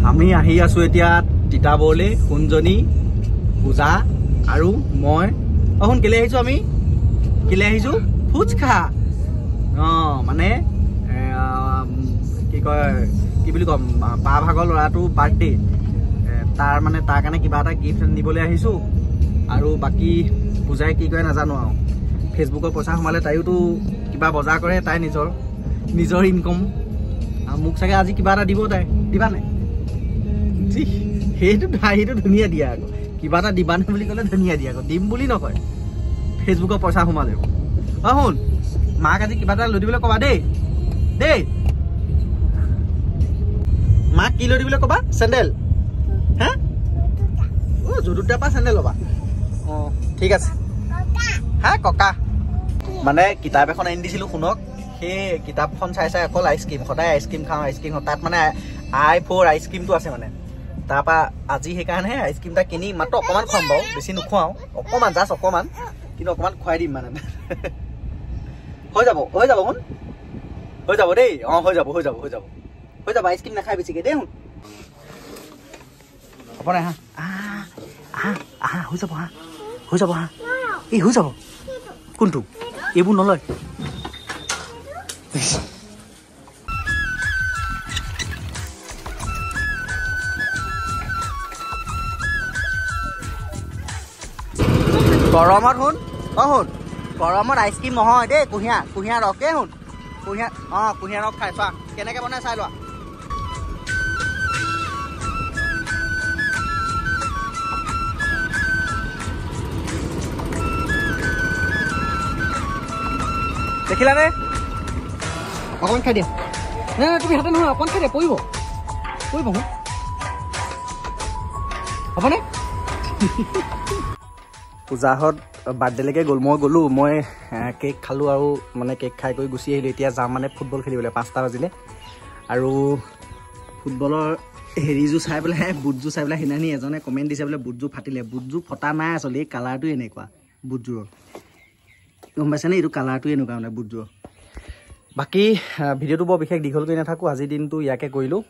আমি আহি আছো এতিয়া তিতাবৰলে কুঞ্জনী পূজা আৰু মই অহন কেলে আহিছো আমি কেলে আহিছো ফুচকা মানে কি কয় কি বুলি কম পা ভাগৰ ল'ৰাটো বাৰ্থডে তাৰ মানে তাৰ কাৰণে কিবা এটা গিফ্ট নিবলৈ আহিছো আৰু বাকি পূজাই কি কয় নাজানো আৰু ফেচবুকৰ পইচা সোমালে তাইওতো কিবা বজাৰ কৰে তাই নিজৰ ইনকম মোক চাগে আজি কিবা এটা দিব তাই দিবা নাই সেইটো ধুনীয়া দিয়া আকৌ কিবা এটা দিবা নাই বুলি ক'লে ধুনীয়া দিয়া আকৌ দিম বুলি নকয় ফেচবুকৰ পইচা সোমালে শুন মাক আজি কিবা এটা লৈ দিবলৈ ক'বা দেই মাক কি লৈ দিবলৈ ক'বা চেণ্ডেল হা যদুদাৰ পৰা চেণ্ডেল ল'বা ঠিক আছে হা ককা মানে কিতাপ এখন আনি দিছিলোঁ শুনক সেই কিতাপখন চাই অকল আইচক্ৰীম সদায় আইচক্ৰীম খাওঁ তাত মানে i4 আইচক্ৰীমটো আছে মানে তাৰপৰা আজি সেইকাৰণে আইচক্ৰীম এটা কিনি মাত্ৰ অকণমান খুৱাম বাৰু বেছি নোখুৱাওঁ অকণমান জাষ্ট অকণমান কিন্তু অকণমান খুৱাই দিম মানে হৈ যাব শুন হৈ যাব দেই হৈ যাব আইচক্ৰীম নাখাই বেছিকৈ দেই শুন হ'ব নাই হৈ যাব এই হৈ যাব কোনটো এইবোৰ নলয় গৰমত শুন গৰমত আইচক্ৰীম নহয় দেই কুঁহিয়া ৰস দেই শুন কুঁহিয়া ৰস খাই চোৱা কেনেকৈ বনাই চাই লোৱা দেখিলানে অকণমান খাই দিয়া নাই তুমি হাতে নহয় অকণমান খাই দিয়া পৰিব হ'বনে পূজাহঁত বাৰ্থডেলৈকে গ'ল মই গ'লোঁ মই কেক খালোঁ আৰু মানে কেক খাই কৰি গুচি আহিলোঁ এতিয়া যাম মানে ফুটবল খেলিবলৈ 5টা বাজিলে আৰু ফুটবলৰ হেৰিযোৰ চাই পেলাই বুটযোৰ চাই পেলাই সেইদিনাখনি এজনে কমেণ্ট দিছে বোলে বুটযোৰ ফাটিলে বুটযোৰ ফটা নাই আচলতে এই কালাৰটো এনেকুৱা বুটযোৰৰ গম পাইছেনে এইটো কালাৰটো এনেকুৱা মানে বুটযোৰৰ বাকী ভিডিঅ'টো বৰ বিশেষ দীঘল কৰি নাথাকোঁ আজিৰ দিনটো ইয়াকে কৰিলোঁ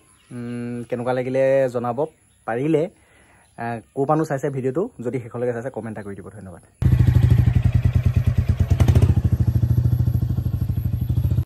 কেনেকুৱা লাগিলে জনাব পাৰিলে ক'ৰ পৰানো চাইছে ভিডিঅ'টো যদি শেষলৈকে চাইছে কমেণ্ট এটা কৰি দিব ধন্যবাদ